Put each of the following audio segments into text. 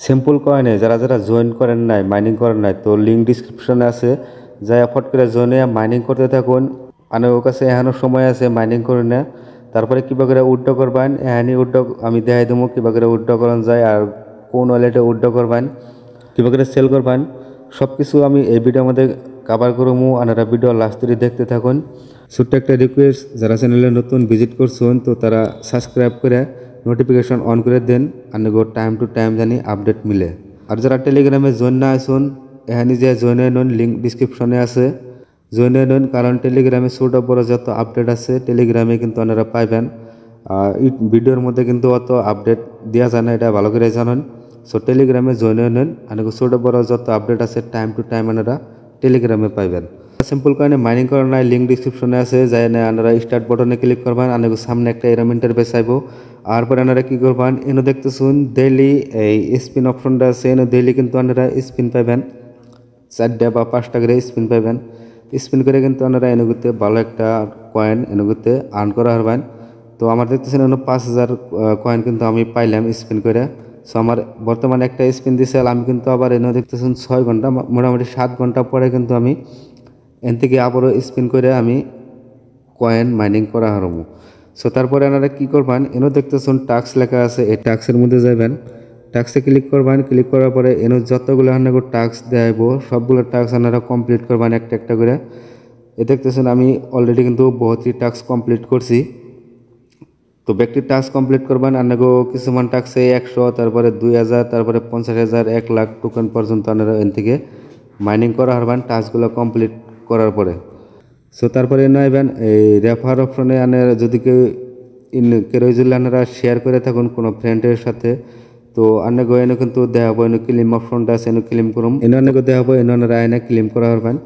Simple কয়েনে যারা যারা join করেন নাই, মাইনিং করেন নাই, তো লিঙ্ক ডিসক্রিপশনে আছে, যাই ফট করে জয়েনে মাইনিং করতে থাকুন। আমার কাছে এখনও সময় আছে, মাইনিং করে না। তারপরে কীভাবে করে উইথড্র করবেন, এখানে উইথড্র আমি দেখাই দেবো কীভাবে করে উইথড্র করানো যায়, আর কোন ওয়ালেটে উইথড্র করবেন, কীভাবে করে সেল করবেন, সব কিছু আমি এই ভিডিওর মধ্যে কভার করবো। আপনারা ভিডিও লাস্ট থেকে দেখতে থাকুন। ছোট্ট একটা রিকোয়েস্ট, যারা চ্যানেলে নতুন ভিজিট করছেন তো তারা সাবস্ক্রাইব করে নোটিফিকেশন অন করে দেন, আপনাকে টাইম টু টাইম জানি আপডেট মিলে। আর যারা টেলিগ্রামে জয়েন না আসুন, এখানে যে জয়েন হয়ে নেন, লিঙ্ক ডিসক্রিপশনে আছে, জয়েন হয়ে নেন। কারণ টেলিগ্রামে ছোটো বড় যত আপডেট আছে টেলিগ্রামে কিন্তু আপনারা পাইবেন। এই ভিডিওর মধ্যে কিন্তু অত আপডেট দেওয়া যায় না, এটা ভালো করে জানেন। সো টেলিগ্রামে জয়েন হয়ে নেন, আপনাকে ছোটো বড় যত আপডেট আছে টাইম টু টাইম আপনারা টেলিগ্রামে পাইবেন। সিম্পল কয়েনে মাইনিং করার নাই, লিঙ্ক ডিসক্রিপশনে আছে, যাই না আপনারা স্টার্ট বাটনে ক্লিক করবেন, আপনাকে সামনে একটা এরম ইন্টারফেস আইব। আর পরে আপনারা কী করবেন, এনে দেখতেছুন ডেইলি এই স্পিন অপশনটা আছে, এনে ডেইলি কিন্তু আপনারা স্পিন পাইবেন, 4টা বা 5টা করে স্পিন পাইবেন। স্পিন করে কিন্তু আপনারা এনুগুতে ভালো একটা কয়েন এনুগুতে আর্ন করা পারবেন। তো আমার দেখতেছেন এনে 5000 কয়েন কিন্তু আমি পাইলাম স্পিন করে। সো আমার বর্তমানে একটা স্পিন দিছে, আমি কিন্তু আবার এনে দেখতেছেন 6 ঘন্টা, মোটামুটি 7 ঘন্টা পরে কিন্তু আমি এন থেকে আবারও স্পিন করে আমি কয়েন মাইনিং করা হারমু। সো তারপরে আপনারা কী করবেন, এনে দেখতেছেন টাস্ক লেখা আছে, এই টাস্কের মধ্যে যাবেন, টাস্কে ক্লিক করবেন। ক্লিক করার পরে এনে যতগুলো আপনাকে টাস্ক দেখাইব সবগুলো টাস্ক আপনারা কমপ্লিট করবেন একটা একটা করে। এ দেখতেছেন আমি অলরেডি কিন্তু বহুতই টাস্ক কমপ্লিট করছি। তো ব্যক্তির টাস্ক কমপ্লিট করবেন, আপনাকেও কিছুমান টাস্কে 100, তারপরে 2000, তারপরে 50,000, 1 লাখ টোকেন পর্যন্ত আপনারা এন থেকে মাইনিং করা হারবেন টাস্কগুলো কমপ্লিট করার পরে। সো তারপরে নাইবেন এই রেফার অপশনে, আনার যদি কেউ যদি আপনারা শেয়ার করে থাকুন কোনো ফ্রেন্ডের সাথে, তো আপনাকে এনে কিন্তু দেখাবো, এনে ক্লেম অপশনটা আছে, এনে ক্লেম করুন, এনে আপনাকে দেখাবো, এনে আপনারা এনে ক্লেম করা হারবেন।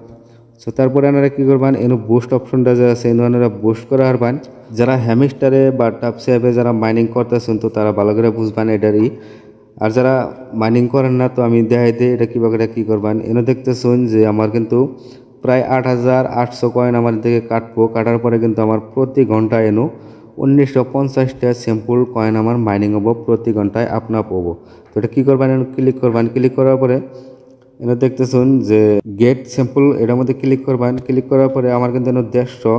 সো তারপরে আপনারা কী করবেন, এনে বুস্ট অপশনটা যে আছে, এনে আপনারা বুস্ট করা হারবেন। যারা হ্যামিস্টারে বা টাপসে অ্যাপে যারা মাইনিং করতেছেন তো তারা ভালো করে বুঝবেন এটারই। আর যারা মাইনিং করেন না তো আমি দেখাই দিই এটা কীভাবে কী করবেন। এনে দেখতেছেন যে আমার কিন্তু প্রায় 8800 কয়েন আমার থেকে কাটার পরে কিন্তু আমার প্রতি ঘন্টায় 1950টা সিম্পল কয়েন আমার মাইনিং হবো, প্রতি ঘন্টায় আপনা পাবো। তো এটা কী করবেন, ক্লিক করবেন। ক্লিক করার পরে এনে দেখতেছেন যে গেট সিম্পল, এটার মধ্যে ক্লিক করবেন। ক্লিক করার পরে আমার কিন্তু 150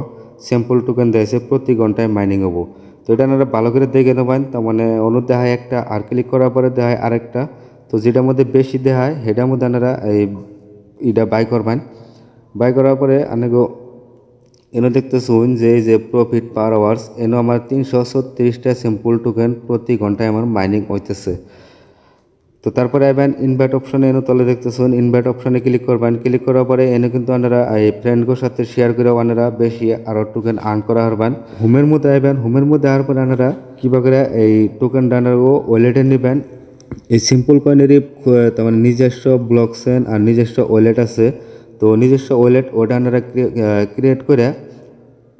সিম্পল টোকেন দিয়েছে, প্রতি ঘন্টায় মাইনিং হবো। তো এটা আপনারা ভালো করে দেখে নেবেন। তার মানে দেখায় একটা, আর ক্লিক করার পরে দেখায় আরেকটা। তো যেটার মধ্যে বেশি দেখায় সেটার মধ্যে আপনারা এটা বাই করবেন। বাই করার পরে আপনাকে এনে দেখতেছুন যে এই যে প্রফিট পার আওয়ার্স, এনে আমার 336টা সিম্পল টোকেন প্রতি ঘন্টায় আমার মাইনিং হইতেছে। তো তারপরে আইবেন ইনভাইট অপশনে, এনে তলে দেখতেছুন ইনভাইট অপশনে ক্লিক করবেন। ক্লিক করার পরে এনে কিন্তু আপনারা এই ফ্রেন্ডগুলোর সাথে শেয়ার করে আপনারা বেশি আরও টোকেন আর্ন করা হারবেন। হোমের মধ্যে আইবেন, হোমের মধ্যে আসার পরে আপনারা কীভাবে করে এই টোকেন ডানারও ওয়ালেটে নেবেন। এই সিম্পল কয়েনেরই তার মানে নিজস্ব ব্লক চেইন আর নিজস্ব ওয়ালেট আছে। তো নিজস্ব ওয়ালেট ওটা আপনারা ক্রিয়েট করে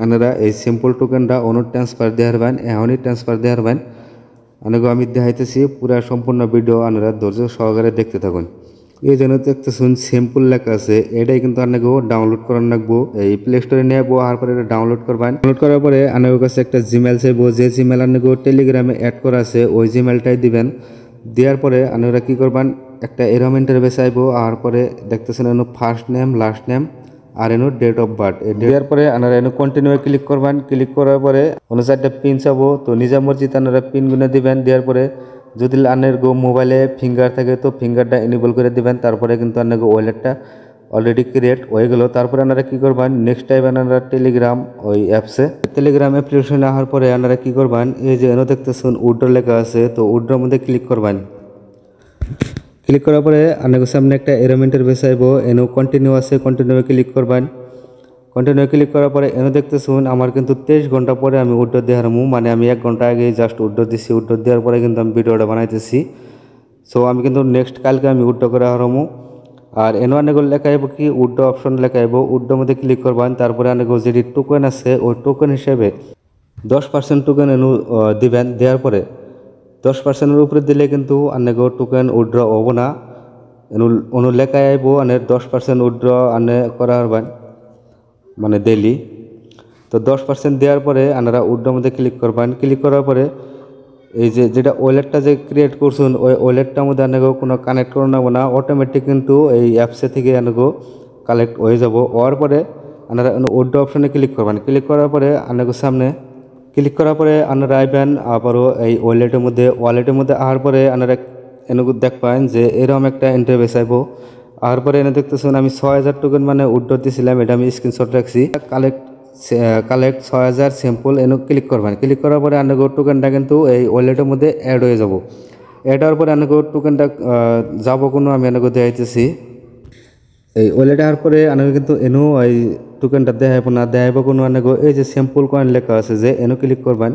আপনারা এই সিম্পল টোকেনটা অন্য ট্রান্সফার দিয়ে হারবেন, এখনই ট্রান্সফার দিয়ে হারবেন। আপনাকে আমি দেখাইতেছি পুরা সম্পূর্ণ ভিডিও, আপনারা ধৈর্য সহকারে দেখতে থাকুন। এই জন্য দেখতেছুন সিম্পল লেখা আছে, এটাই কিন্তু আপনাকেও ডাউনলোড করার রাখবো। এই প্লে স্টোরে নিয়ে যাবো, আর পরে এটা ডাউনলোড করবেন। ডাউনলোড করার পরে আপনার কাছে একটা জিমেল চাইবো, যে জিমেল আপনাকেও টেলিগ্রামে অ্যাড করা আছে ওই জিমেলটাই দিবেন। দেওয়ার পরে আপনারা কী করবেন, একটা এরম ইন্টারফেস আইবো। আর পরে দেখতেছেন ফার্স্ট নেম, লাস্ট নেম আর ডেট অফ বার্থ। দেওয়ার পরে আপনারা কন্টিনিউ ক্লিক করবেন। ক্লিক করার পরে 4টা পিন চাবো, তো নিজের মর্জিত আপনারা পিনগুলো দিবেন। দেওয়ার পরে যদি আপনার মোবাইলে ফিঙ্গার থাকে তো ফিঙ্গারটা এনেবল করে দিবেন। তারপরে কিন্তু আপনার ওয়ালেটটা অলরেডি ক্রিয়েট হয়ে গেল। তারপরে আপনারা কী করবেন, নেক্সট টাইম আপনারা টেলিগ্রাম ওই অ্যাপসে টেলিগ্রাম অ্যাপ্লিকেশনে আসার পরে আপনারা কী করবেন, এই যে এনে দেখতেছেন উইথড্র লেখা আছে, তো উইথড্রর মধ্যে ক্লিক করবেন। ক্লিক করার পরে আপনার সামনে একটা এরম ইন্টারফেস আইব, এনে কন্টিনিউ আছে, কন্টিনিউ ক্লিক করবেন। কন্টিনিউ ক্লিক করার পরে এনে দেখতেছুন আমার কিন্তু 23 ঘন্টা পরে আমি উইথড্র দিয়ে হারমু, মানে আমি 1 ঘন্টা আগে জাস্ট উইথড্র দিছি। উইথড্র দেওয়ার পরে কিন্তু আমি ভিডিওটা বানাইতেছি। সো আমি কিন্তু নেক্সট কালকে আমি উইথড্র করে হারমু। আর এনে অনেক লেখা আইব কি উইথড্র অপশন লেখা আইব, উইথড্রর মধ্যে ক্লিক করবেন। তারপরে অনেক যেটি টোকেন আছে ওই টোকেন হিসেবে 10% টোকেন এনে দিবেন। দেওয়ার পরে 10%-এর উপরে দিলে কিন্তু আপনাকে টোকেন উইথড্র হবো না, অনু লেখায় আইব আনের 10% উইথড্র আনে করা হারবেন, মানে ডেইলি। তো 10% দেওয়ার পরে আপনারা উইথড্রর মধ্যে ক্লিক করবেন। ক্লিক করার পরে এই যে যেটা ওয়ালেটটা যে ক্রিয়েট করছুন ওই ওয়ালেটটার মধ্যে আনাগো কোনো কানেক্ট করে নেবো না, অটোমেটিক কিন্তু এই অ্যাপসে থেকে আনাগো কালেক্ট হয়ে যাব। হওয়ার পরে আপনারা উইথড্র অপশনে ক্লিক করবেন। ক্লিক করার পরে আনাগো সামনে ক্লিক করার পরে আপনারা আইবেন আবারও এই ওয়ালেটের মধ্যে আসার পরে আপনারা এনেগো দেখবেন যে এরকম একটা ইন্টারফেস আইব। আর পরে এনে দেখতেছেন আমি 6000 টোকেন মানে উইথড্র দিয়েছিলাম, এটা আমি স্ক্রিনশট রাখছি। কালেক্ট 6000 স্যাম্পল এনে ক্লিক করবেন। ক্লিক করার পরে আপনার টোকেনটা কিন্তু এই ওয়ালেটের মধ্যে অ্যাড হয়ে যাব। অ্যাড হওয়ার পরে আপনার টোকেনটা যাব কোনো আমি আপনাকে দেখাইতেছি। এই ওয়ালেটে আসার পরে আপনাকে কিন্তু এনো এই টোকেনটা দেখাইব কোনো আপনাকে এই যে স্যাম্পল কয়েন লেখা আছে যে এনো ক্লিক করবেন।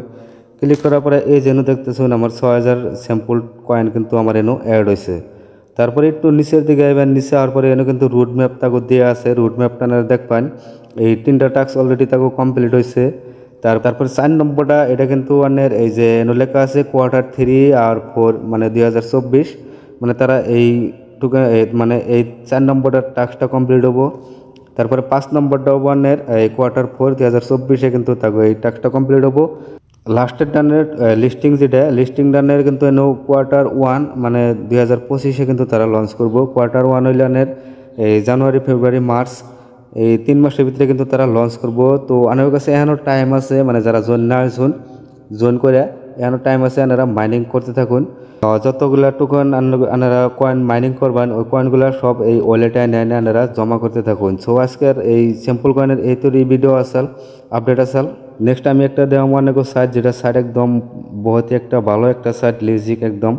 ক্লিক করার পরে এই যেন দেখতেছেন আমার 6000 স্যাম্পল কয়েন কিন্তু আমার এনো অ্যাড হয়েছে। তারপরে একটু নিচের দিকে আইবেন। নিচে আসার পরে এনে কিন্তু রুট ম্যাপ তাকে দেওয়া আছে, রুট ম্যাপটা দেখবেন এই 3টা টাস্ক অলরেডি তাকে কমপ্লিট হয়েছে। তারপর 4 নম্বরটা এটা কিন্তু অনেক এই যে এনে লেখা আছে Q3 আর 4 মানে 2024 মানে তারা এই টোকেন মানে এই 4 নম্বরটার টাস্কটা কমপ্লিট হবো। তারপরে 5 নম্বরটা হবো অনেক এই Q4 2024 কিন্তু তাকে এই টাস্কটা কমপ্লিট হবো। লাস্টের ডানের লিস্টিং ডানের কিন্তু এনো Q1 মানে 2025 কিন্তু তারা লঞ্চ করব। Q1 হইলানের এই জানুয়ারি ফেব্রুয়ারি মার্চ এই 3 মাসের ভিতরে কিন্তু তারা লঞ্চ করব। তো আমার কাছে এখনও টাইম আছে, মানে যারা জয়েন করে এখনও টাইম আছে, আপনারা মাইনিং করতে থাকুন। যতগুলা টোকেন আপনারা কয়েন মাইনিং করবেন ওই কয়েনগুলো সব এই ওয়ালেটে এনে আপনারা জমা করতে থাকুন। সো আজকের এই সিম্পল কয়েনের এই তৈরি ভিডিও আসাল আপডেট আসাল। নেক্সট আমি একটা দেওয়া মানে সাইট, যেটা সাইট একদম বহুত একটা ভালো একটা সাইট, লিজিক একদম,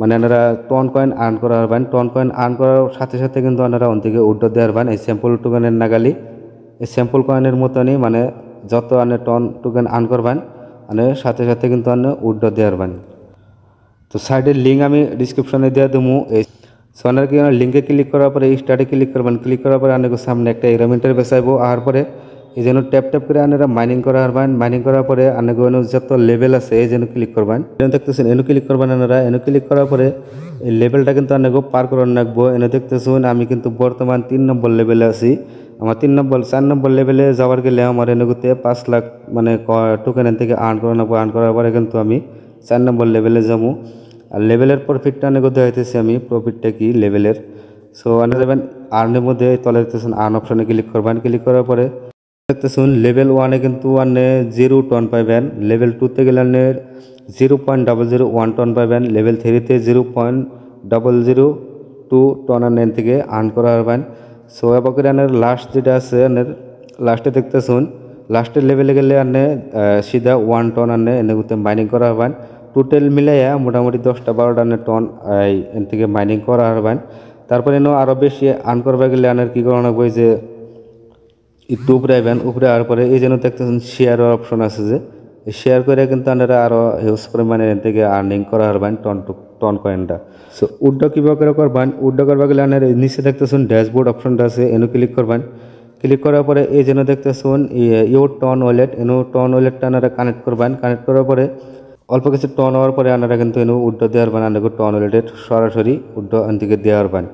মানে আপনারা টন কয়েন আর্ন করা পারবেন। টন কয়েন আর্ন করার সাথে সাথে কিন্তু আপনারা ওন থেকে উইথড্র দেওয়ার পারবেন এই স্যাম্পল টোকেনের নাগালি। এই স্যাম্পল কয়েনের মতনই মানে যত আপনি টন টোকেন আর্ন করবেন মানে সাথে সাথে কিন্তু আপনি উইথড্র দেওয়ার পারবেন। তো সাইটের লিঙ্ক আমি ডিসক্রিপশনে দিয়ে দেবো। এই সোনার কি লিঙ্কে ক্লিক করার পরে স্টার্টে ক্লিক করবেন। ক্লিক করার পরে আপনাকে সামনে একটা এরকম ইন্টারফেস আইব। আর পরে এই যেন ট্যাপ করে আপনারা মাইনিং করা পারবেন। মাইনিং করার পরে আপনাকে যত লেভেল আছে এই যেন ক্লিক করবেন। দেখতেছেন এনে ক্লিক করবেন আপনারা। এনে ক্লিক করার পরে এই লেভেলটা কিন্তু আপনাকে পার করার রাখবো। এনে দেখতেছেন আমি কিন্তু বর্তমান 3 নম্বর লেভেলে আছি। আমার 4 নম্বর লেভেলে যাওয়ার গেলে আমার এনেগুতে 5 লাখ মানে টোকেন থেকে আর্ন করা নেবো। আর্ন করার পরে কিন্তু আমি 4 নম্বর লেভেলে যাবো। আর লেভেলের প্রফিটটা অনেক দেখাইতেছি আমি, প্রফিটটা কি লেভেলের। সো আপনি যাবেন আর্নের মধ্যে, তলে দেখতেছেন আর্ন অপশনে ক্লিক করবেন। ক্লিক করার পরে দেখতেছেন লেভেল 1-এ কিন্তু আপনি 0 টন পাইবেন। লেভেল 2-তে গেলে আপনি 0.001 টন পাইবেন। লেভেল 3-তে 0.002 টন আপনি থেকে আর্ন করা পারবেন। সো এবার করে আপনার লাস্ট যেটা আছে আপনার লাস্টে দেখতেছেন লাস্টের লেভেলে গেলে আপনি সিধা 1 টন আপনি এনে মাইনিং করা পারবেন। টোটাল মিলাইয়া মোটামুটি 10-12টা টন এন থেকে মাইনিং করা পারবেন। তারপরে আরও বেশি আর্ন করবা গেলে আপনার কী করা লাগবে যে একটু উপরে আইবেন। উপরে আওয়ার পরে এই জন্য দেখতেছেন শেয়ারের অপশন আছে, যে শেয়ার করে কিন্তু আপনারা আরও হিউজ পরিমাণে এন থেকে আর্নিং করা পারবেন টন কয়েনটা। সো উইথড্র কীভাবে করবেন, উইথড্র করবা গেলে আপনার নিচে দেখতেছেন ড্যাশবোর্ড অপশনটা আছে, এনে ক্লিক করবেন। ক্লিক করার পরে এই জন্য দেখতেছেন ইউর টন ওয়ালেট, টন ওয়ালেটটা আপনারা কানেক্ট করবেন। কানেক্ট করার পরে অল্প কিছু টন হওয়ার পরে আপনারা কিন্তু উইথড্র দেওয়ার পারেন। আপনাকে টন ওয়ালেটের সরাসরি উইথড্র এন থেকে দেওয়ার পারেন।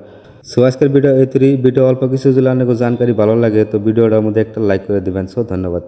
সো আজকের ভিডিও এই ভিডিও অল্প কিছু যদি আপনাকে জানকারি ভালো লাগে তো ভিডিওটার মধ্যে একটা লাইক করে দেবেন। সো ধন্যবাদ।